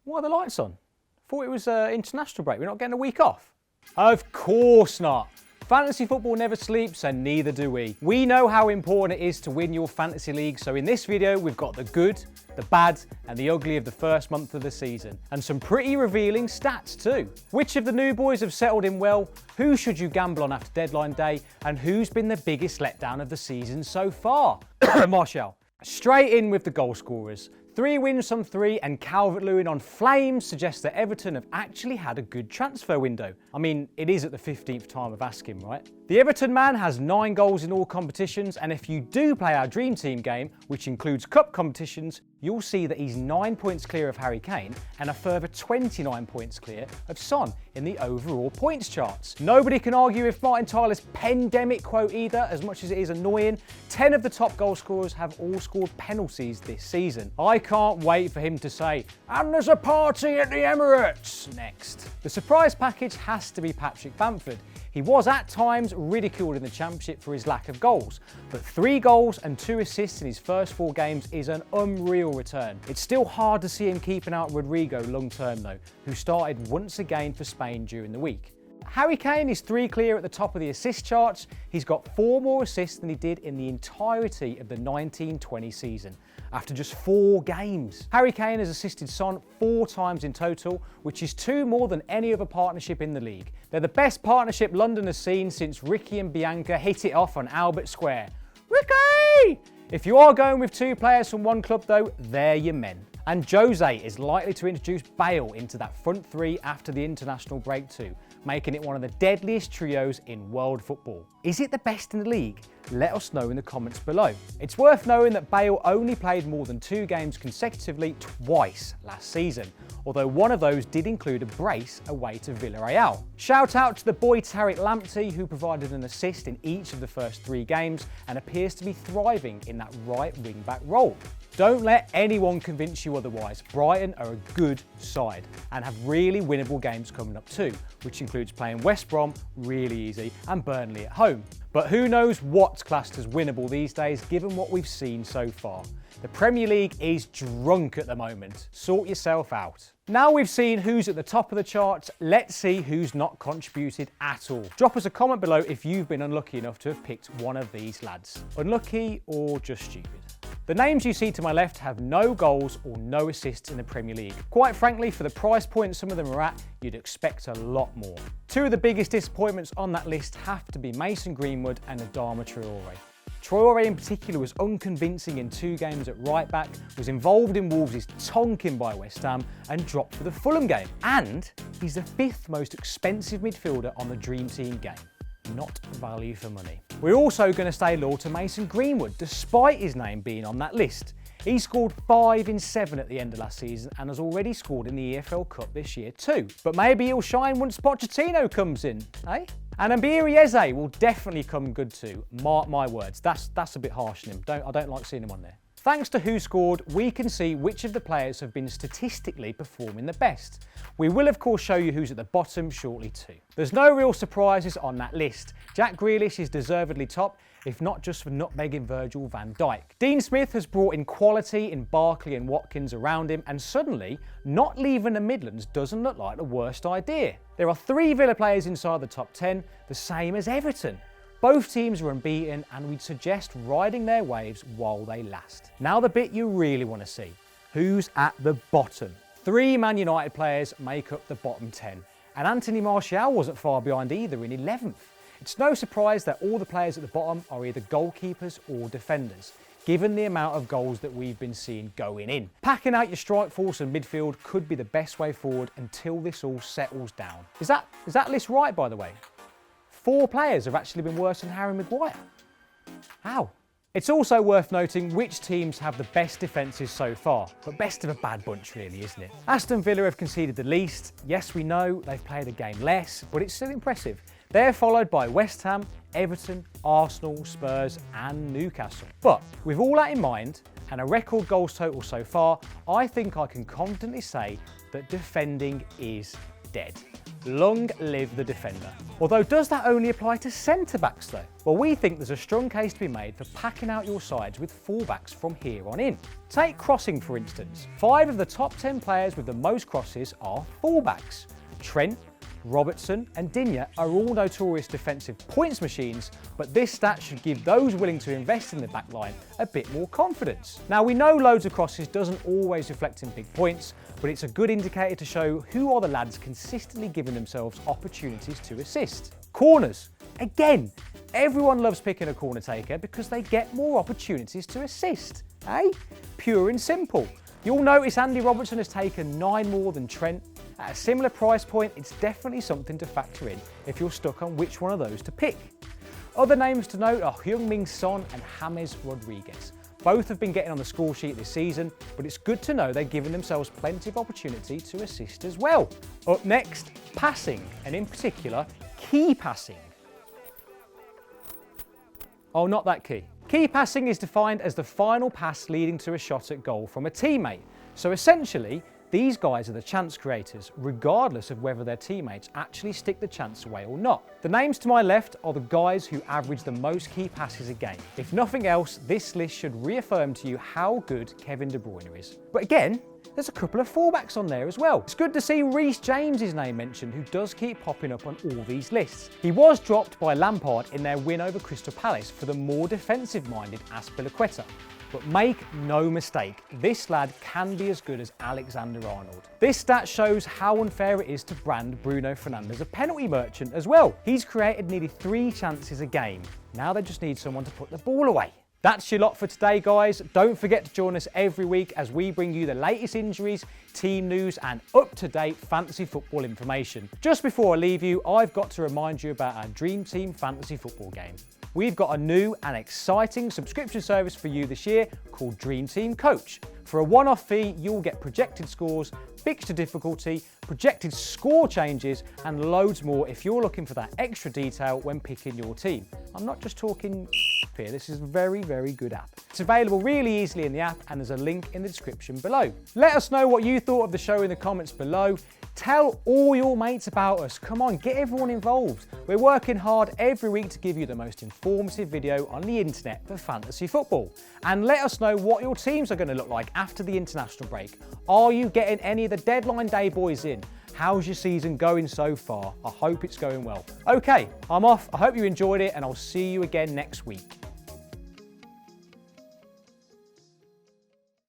Why are the lights on? Thought it was international break. We're not getting a week off. Of course not. Fantasy football never sleeps and neither do we. We know how important it is to win your fantasy league, so in this video we've got the good, the bad and the ugly of the first month of the season. And some pretty revealing stats too. Which of the new boys have settled in well, who should you gamble on after deadline day, and who's been the biggest letdown of the season so far? Martial. Straight in with the goal scorers. 3 wins from 3 and Calvert-Lewin on flames suggests that Everton have actually had a good transfer window. I mean, it is at the 15th time of asking, right? The Everton man has 9 goals in all competitions, and if you do play our Dream Team game, which includes cup competitions, you'll see that he's 9 points clear of Harry Kane and a further 29 points clear of Son in the overall points charts. Nobody can argue with Martin Tyler's pandemic quote either, as much as it is annoying. 10 of the top goal scorers have all scored penalties this season. I can't wait for him to say, "And there's a party at the Emirates" next. The surprise package has to be Patrick Bamford. He was at times ridiculed in the Championship for his lack of goals, but 3 goals and 2 assists in his first 4 games is an unreal return. It's still hard to see him keeping out Rodrigo long term though, who started once again for Spain during the week. Harry Kane is 3 clear at the top of the assist charts. He's got 4 more assists than he did in the entirety of the 19-20 season, after just 4 games. Harry Kane has assisted Son 4 times in total, which is 2 more than any other partnership in the league. They're the best partnership London has seen since Ricky and Bianca hit it off on Albert Square. Ricky! If you are going with 2 players from one club though, they're your men. And Jose is likely to introduce Bale into that front 3 after the international break too, making it one of the deadliest trios in world football. Is it the best in the league? Let us know in the comments below. It's worth knowing that Bale only played more than 2 games consecutively twice last season, although one of those did include a brace away to Villarreal. Shout out to the boy Tariq Lamptey, who provided an assist in each of the first 3 games and appears to be thriving in that right wing-back role. Don't let anyone convince you otherwise. Brighton are a good side and have really winnable games coming up too, which includes playing West Brom really easy and Burnley at home. But who knows what's classed as winnable these days given what we've seen so far. The Premier League is drunk at the moment. Sort yourself out. Now we've seen who's at the top of the charts, let's see who's not contributed at all. Drop us a comment below if you've been unlucky enough to have picked one of these lads. Unlucky or just stupid. The names you see to my left have no goals or no assists in the Premier League. Quite frankly, for the price point some of them are at, you'd expect a lot more. 2 of the biggest disappointments on that list have to be Mason Greenwood and Adama Traore. Traore in particular was unconvincing in 2 games at right back, was involved in Wolves' tonking by West Ham and dropped for the Fulham game. And he's the 5th most expensive midfielder on the Dream Team game. Not value for money. We're also going to stay loyal to Mason Greenwood, despite his name being on that list. He scored 5 in 7 at the end of last season and has already scored in the EFL Cup this year too. But maybe he'll shine once Pochettino comes in, eh? And Ambiri Eze will definitely come good too. Mark my words. That's a bit harsh on him. I don't like seeing him on there. Thanks to Who Scored, we can see which of the players have been statistically performing the best. We will of course show you who's at the bottom shortly too. There's no real surprises on that list. Jack Grealish is deservedly top, if not just for nutmegging Virgil van Dijk. Dean Smith has brought in quality in Barkley and Watkins around him, and suddenly, not leaving the Midlands doesn't look like the worst idea. There are 3 Villa players inside the top 10, the same as Everton. Both teams are unbeaten and we'd suggest riding their waves while they last. Now the bit you really want to see. Who's at the bottom? 3 Man United players make up the bottom 10. And Anthony Martial wasn't far behind either in 11th. It's no surprise that all the players at the bottom are either goalkeepers or defenders, given the amount of goals that we've been seeing going in. Packing out your strike force and midfield could be the best way forward until this all settles down. Is that list right, by the way? 4 players have actually been worse than Harry Maguire. How? It's also worth noting which teams have the best defences so far, but best of a bad bunch really, isn't it? Aston Villa have conceded the least. Yes, we know they've played a game less, but it's still impressive. They're followed by West Ham, Everton, Arsenal, Spurs and Newcastle. But with all that in mind, and a record goals total so far, I think I can confidently say that defending is dead. Long live the defender. Although, does that only apply to centre-backs though? Well, we think there's a strong case to be made for packing out your sides with fullbacks from here on in. Take crossing for instance. 5 of the top 10 players with the most crosses are fullbacks. Trent, Robertson and Digne are all notorious defensive points machines, but this stat should give those willing to invest in the back line a bit more confidence. Now, we know loads of crosses doesn't always reflect in big points, but it's a good indicator to show who are the lads consistently giving themselves opportunities to assist. Corners. Again, everyone loves picking a corner taker because they get more opportunities to assist. Eh? Pure and simple. You'll notice Andy Robertson has taken 9 more than Trent. At a similar price point, it's definitely something to factor in if you're stuck on which one of those to pick. Other names to note are Heung-min Son and James Rodriguez. Both have been getting on the score sheet this season, but it's good to know they're giving themselves plenty of opportunity to assist as well. Up next, passing, and in particular, key passing. Oh, not that key. Key passing is defined as the final pass leading to a shot at goal from a teammate. So essentially, these guys are the chance creators, regardless of whether their teammates actually stick the chance away or not. The names to my left are the guys who average the most key passes a game. If nothing else, this list should reaffirm to you how good Kevin De Bruyne is. But again, there's a couple of fullbacks on there as well. It's good to see Reece James' name mentioned, who does keep popping up on all these lists. He was dropped by Lampard in their win over Crystal Palace for the more defensive-minded Azpilicueta. But make no mistake, this lad can be as good as Alexander-Arnold. This stat shows how unfair it is to brand Bruno Fernandes a penalty merchant as well. He's created nearly 3 chances a game. Now they just need someone to put the ball away. That's your lot for today, guys. Don't forget to join us every week as we bring you the latest injuries, team news and up-to-date fantasy football information. Just before I leave you, I've got to remind you about our Dream Team fantasy football game. We've got a new and exciting subscription service for you this year called Dream Team Coach. For a one-off fee, you'll get projected scores, fixture difficulty, projected score changes, and loads more if you're looking for that extra detail when picking your team. I'm not just talking here, this is a very, very good app. It's available really easily in the app, and there's a link in the description below. Let us know what you thought of the show in the comments below. Tell all your mates about us. Come on, get everyone involved. We're working hard every week to give you the most informative video on the internet for fantasy football. And let us know what your teams are going to look like after the international break. Are you getting any of the deadline day boys in? How's your season going so far? I hope it's going well. Okay, I'm off. I hope you enjoyed it, and I'll see you again next week.